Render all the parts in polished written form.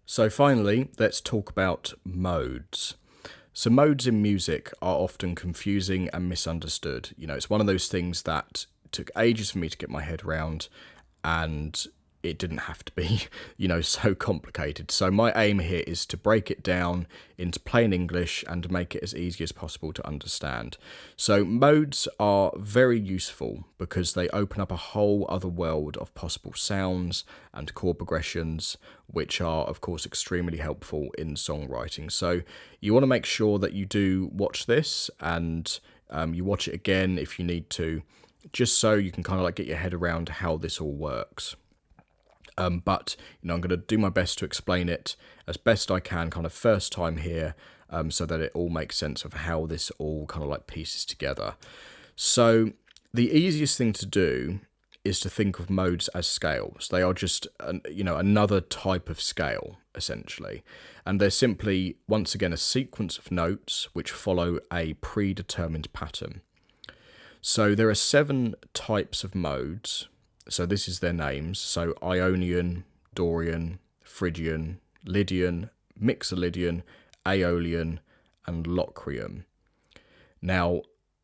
So finally, let's talk about modes. So modes in music are often confusing and misunderstood. It's one of those things that took ages for me to get my head around, and it didn't have to be, so complicated. So my aim here is to break it down into plain English and to make it as easy as possible to understand. So modes are very useful because they open up a whole other world of possible sounds and chord progressions, which are, of course, extremely helpful in songwriting. So you want to make sure that you do watch this, and you watch it again if you need to, just so you can kind of like get your head around how this all works. But I'm going to do my best to explain it as best I can, kind of first time here, so that it all makes sense of how this all kind of like pieces together. So the easiest thing to do is to think of modes as scales. They are just, another type of scale, essentially. And they're simply, once again, a sequence of notes which follow a predetermined pattern. So there are 7 types of modes. So this is their names. So Ionian, Dorian, Phrygian, Lydian, Mixolydian, Aeolian, and Locrian. Now,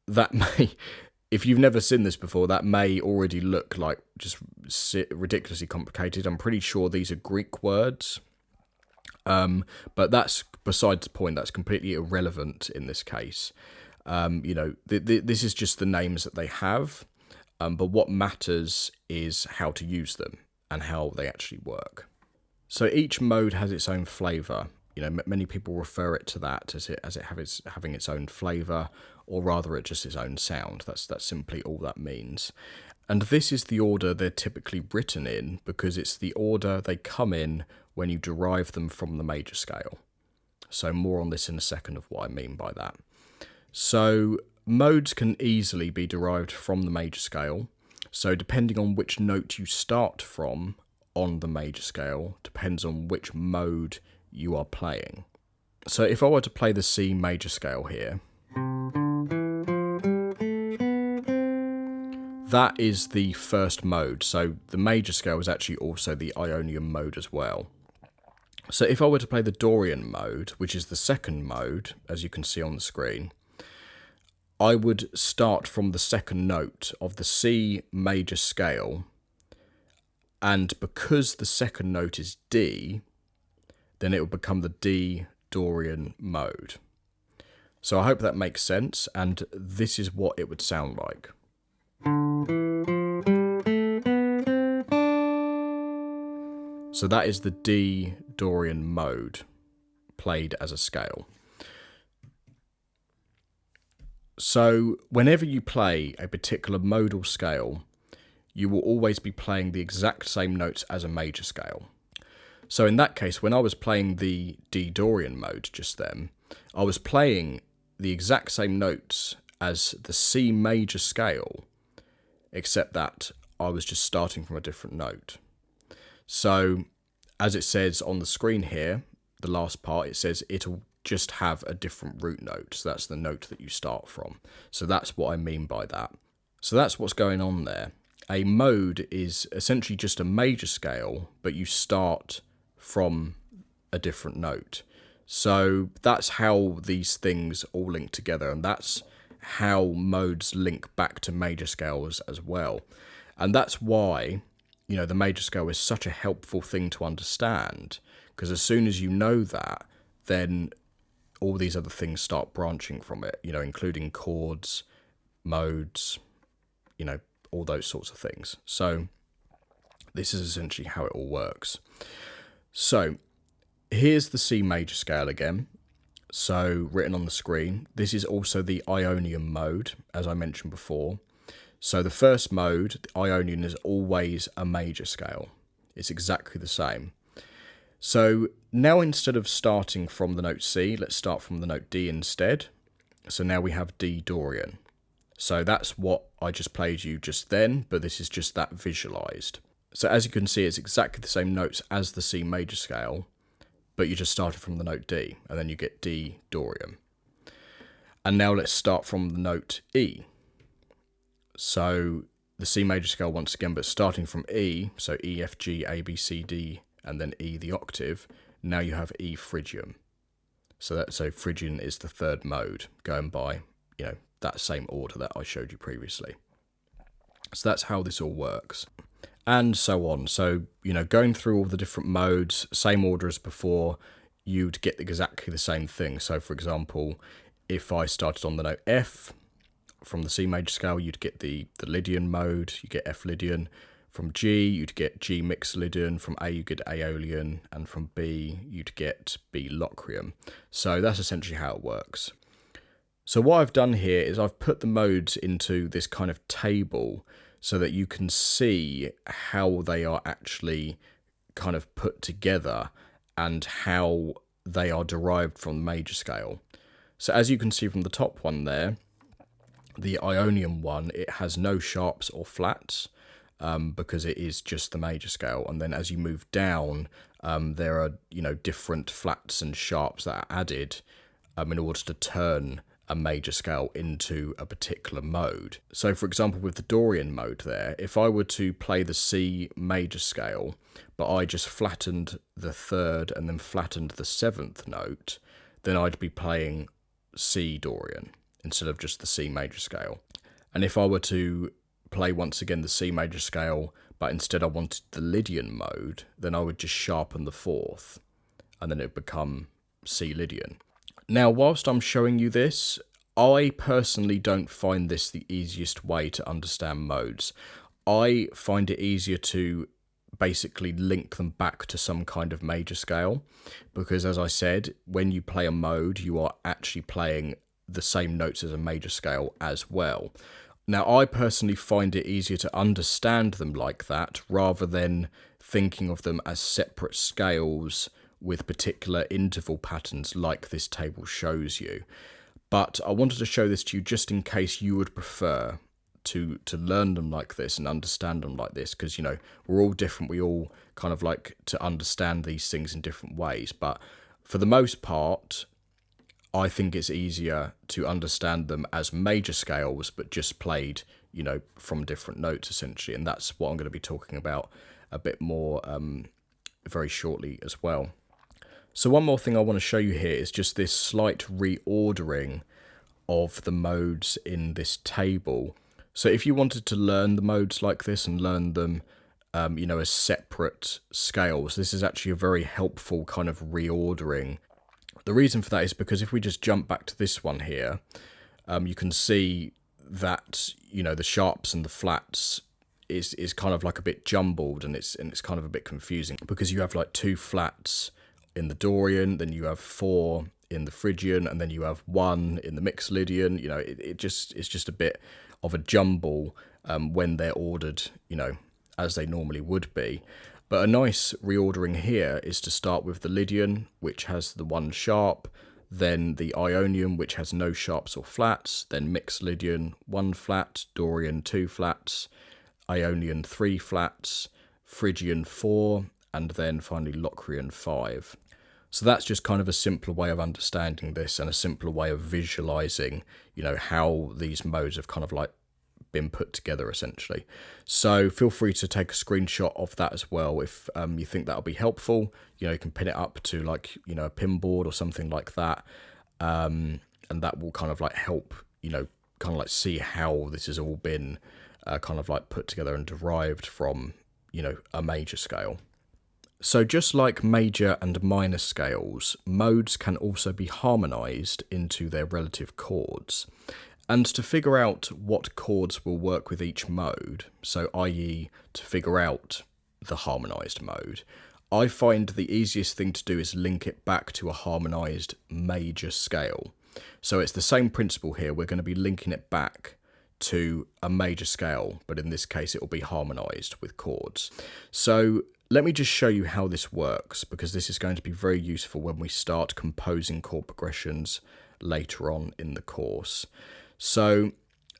that may, if you've never seen this before, that may already look like just ridiculously complicated. I'm pretty sure these are Greek words. But that's besides the point. That's completely irrelevant in this case. This is just the names that they have. But what matters is how to use them and how they actually work. So each mode has its own flavour. Many people refer it to that as it having its own flavour, or rather it just its own sound. That's simply all that means. And this is the order they're typically written in, because it's the order they come in when you derive them from the major scale. So more on this in a second of what I mean by that. So modes can easily be derived from the major scale. So depending on which note you start from on the major scale depends on which mode you are playing. So if I were to play the C major scale here, that is the first mode. So the major scale is actually also the Ionian mode as well. So if I were to play the Dorian mode, which is the second mode, as you can see on the screen, I would start from the second note of the C major scale, and because the second note is D, then it will become the D Dorian mode. So I hope that makes sense, and this is what it would sound like. So that is the D Dorian mode, played as a scale. So whenever you play a particular modal scale, you will always be playing the exact same notes as a major scale. So in that case, when I was playing the D Dorian mode just then, I was playing the exact same notes as the C major scale, except that I was just starting from a different note. So as it says on the screen here, the last part, it says it'll just have a different root note. So that's the note that you start from. So that's what I mean by that. So that's what's going on there. A mode is essentially just a major scale, but you start from a different note. So that's how these things all link together, and that's how modes link back to major scales as well. And that's why, the major scale is such a helpful thing to understand, because as soon as you know that, then all these other things start branching from it, including chords, modes, all those sorts of things. So this is essentially how it all works. So here's the C major scale again. So written on the screen, this is also the Ionian mode, as I mentioned before. So the first mode, the Ionian, is always a major scale. It's exactly the same. So now instead of starting from the note C, let's start from the note D instead. So now we have D Dorian. So that's what I just played you just then, but this is just that visualized. So as you can see, it's exactly the same notes as the C major scale, but you just started from the note D, and then you get D Dorian. And now let's start from the note E. So the C major scale once again, but starting from E, so E, F, G, A, B, C, D, and then E, the octave. now you have E Phrygian. So Phrygian is the third mode, going by, that same order that I showed you previously. So that's how this all works. And so on. So, going through all the different modes, same order as before, you'd get exactly the same thing. So, for example, if I started on the note F from the C major scale, you'd get the Lydian mode, you get F Lydian. From G, you'd get G Mixolydian. From A, you get Aeolian. And from B, you'd get B Locrian. So that's essentially how it works. So what I've done here is I've put the modes into this kind of table so that you can see how they are actually kind of put together and how they are derived from the major scale. So as you can see from the top one there, the Ionian one, it has no sharps or flats because it is just the major scale. And then as you move down, there are, different flats and sharps that are added in order to turn a major scale into a particular mode. So for example, with the Dorian mode there, if I were to play the C major scale, but I just flattened the third and then flattened the seventh note, then I'd be playing C Dorian instead of just the C major scale. And if I were to play once again the C major scale, but instead I wanted the Lydian mode, then I would just sharpen the fourth, and then it would become C Lydian. Now, whilst I'm showing you this, I personally don't find this the easiest way to understand modes. I find it easier to basically link them back to some kind of major scale, because as I said, when you play a mode, you are actually playing the same notes as a major scale as well. Now, I personally find it easier to understand them like that rather than thinking of them as separate scales with particular interval patterns like this table shows you. But I wanted to show this to you just in case you would prefer to learn them like this and understand them like this, because, we're all different. We all kind of like to understand these things in different ways. But for the most part, I think it's easier to understand them as major scales, but just played, from different notes, essentially. And that's what I'm going to be talking about a bit more very shortly as well. So one more thing I want to show you here is just this slight reordering of the modes in this table. So if you wanted to learn the modes like this and learn them, as separate scales, this is actually a very helpful kind of reordering. The reason for that is because if we just jump back to this one here, you can see that, the sharps and the flats is kind of like a bit jumbled, and it's kind of a bit confusing because you have like 2 flats in the Dorian, then you have 4 in the Phrygian, and then you have 1 in the Mixolydian. It's just a bit of a jumble when they're ordered, as they normally would be. But a nice reordering here is to start with the Lydian, which has the 1 sharp, then the Ionian, which has no sharps or flats, then Mixolydian 1 flat, Dorian 2 flats, Ionian 3 flats, Phrygian 4, and then finally Locrian 5. So that's just kind of a simpler way of understanding this and a simpler way of visualizing, how these modes have kind of like been put together essentially. So feel free to take a screenshot of that as well if you think that'll be helpful. You can pin it up to like, a pin board or something like that. And that will kind of like help, kind of like see how this has all been kind of like put together and derived from, a major scale. So just like major and minor scales, modes can also be harmonized into their relative chords. And to figure out what chords will work with each mode, so i.e. to figure out the harmonized mode, I find the easiest thing to do is link it back to a harmonized major scale. So it's the same principle here. We're going to be linking it back to a major scale, but in this case it will be harmonized with chords. So let me just show you how this works, because this is going to be very useful when we start composing chord progressions later on in the course. So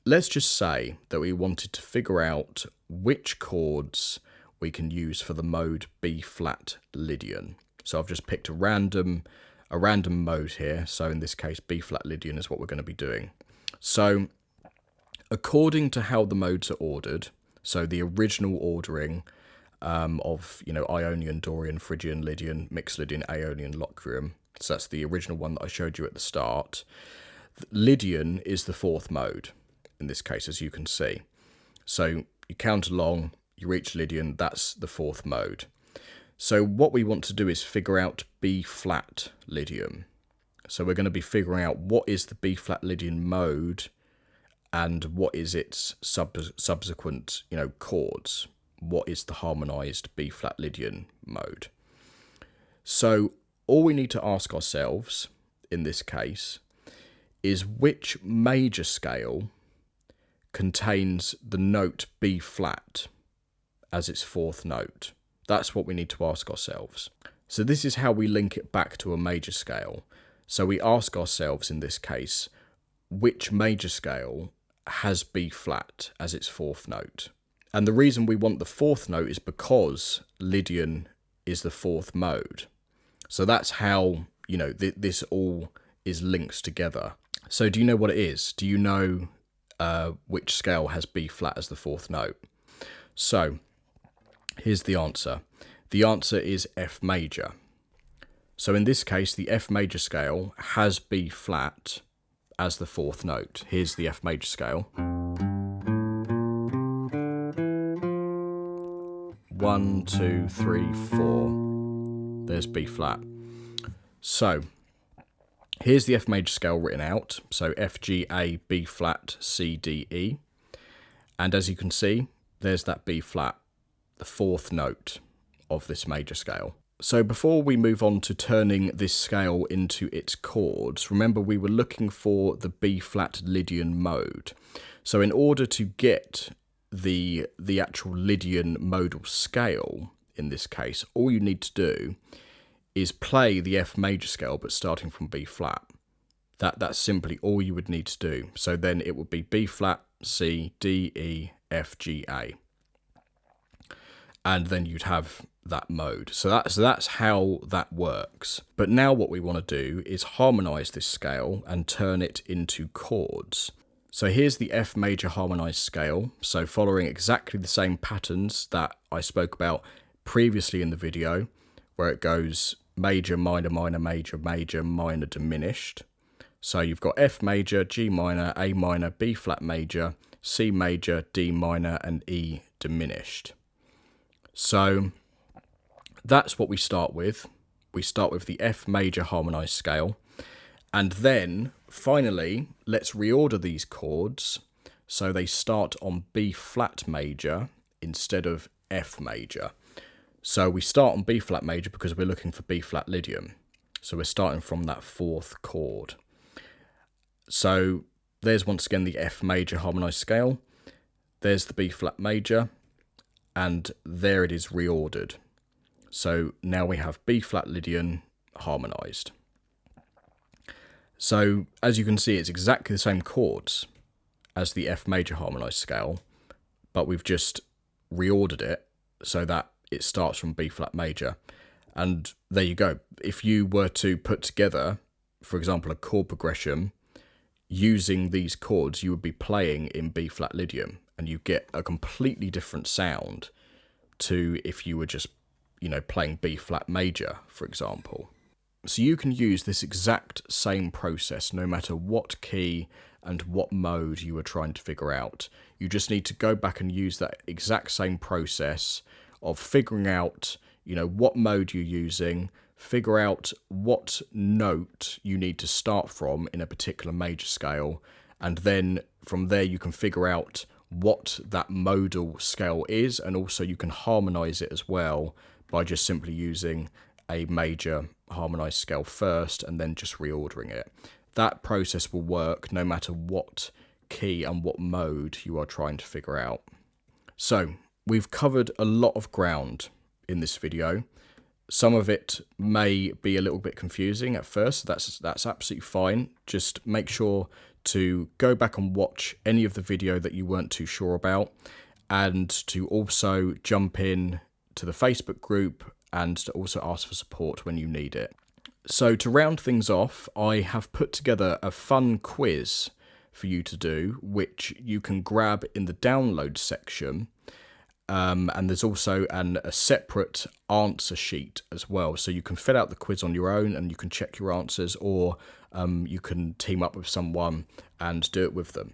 let's just say that we wanted to figure out which chords we can use for the mode B flat Lydian. So I've just picked a random mode here. So in this case, B flat Lydian is what we're going to be doing. So according to how the modes are ordered, so the original ordering, of, Ionian, Dorian, Phrygian, Lydian, Mixed Lydian, Aeolian, Locrian. So that's the original one that I showed you at the start. Lydian is the fourth mode in this case, as you can see. So you count along, you reach Lydian, that's the fourth mode. So what we want to do is figure out B flat Lydian. So we're going to be figuring out what is the B flat Lydian mode and what is its subsequent, chords. What is the harmonized B flat Lydian mode? So all we need to ask ourselves in this case is which major scale contains the note B flat as its fourth note. That's what we need to ask ourselves. So this is how we link it back to a major scale. So we ask ourselves in this case, which major scale has B flat as its fourth note? And the reason we want the fourth note is because Lydian is the fourth mode. So that's how, this all is linked together. So do you know what it is? Do you know which scale has B flat as the fourth note? So here's the answer. The answer is F major. So in this case, the F major scale has B flat as the fourth note. Here's the F major scale. 1, 2, 3, 4. There's B flat. So here's the F major scale written out. So F, G, A, B flat, C, D, E. And as you can see, there's that B flat, the fourth note of this major scale. So before we move on to turning this scale into its chords, remember we were looking for the B flat Lydian mode. So in order to get the actual Lydian modal scale, in this case, all you need to do is play the F major scale but starting from B flat. That's simply all you would need to do. So then it would be B flat, C, D, E, F, G, A. And then you'd have that mode. So that's how that works. But now what we want to do is harmonize this scale and turn it into chords. So here's the F major harmonized scale. So following exactly the same patterns that I spoke about previously in the video, where it goes major, minor, minor, major, major, minor, diminished. So you've got F major, G minor, A minor, B flat major, C major, D minor, and E diminished. So that's what we start with. We start with the F major harmonized scale. And then, finally, let's reorder these chords so they start on B flat major instead of F major. So we start on B flat major because we're looking for B flat Lydian. So we're starting from that fourth chord. So there's once again the F major harmonized scale. There's the B flat major. And there it is reordered. So now we have B flat Lydian harmonized. So as you can see, it's exactly the same chords as the F major harmonized scale, but we've just reordered it so that it starts from B flat major. And there you go. If you were to put together, for example, a chord progression using these chords, you would be playing in B flat Lydian, and you get a completely different sound to if you were just, playing B flat major, for example. So you can use this exact same process no matter what key and what mode you are trying to figure out. You just need to go back and use that exact same process of figuring out, what mode you're using, figure out what note you need to start from in a particular major scale, and then from there you can figure out what that modal scale is, and also you can harmonize it as well by just simply using a major harmonized scale first and then just reordering it. That process will work no matter what key and what mode you are trying to figure out. So we've covered a lot of ground in this video. Some of it may be a little bit confusing at first. That's absolutely fine. Just make sure to go back and watch any of the video that you weren't too sure about, and to also jump in to the Facebook group and to also ask for support when you need it. So to round things off, I have put together a fun quiz for you to do, which you can grab in the download section. and there's also a separate answer sheet as well. So you can fill out the quiz on your own and you can check your answers, or you can team up with someone and do it with them.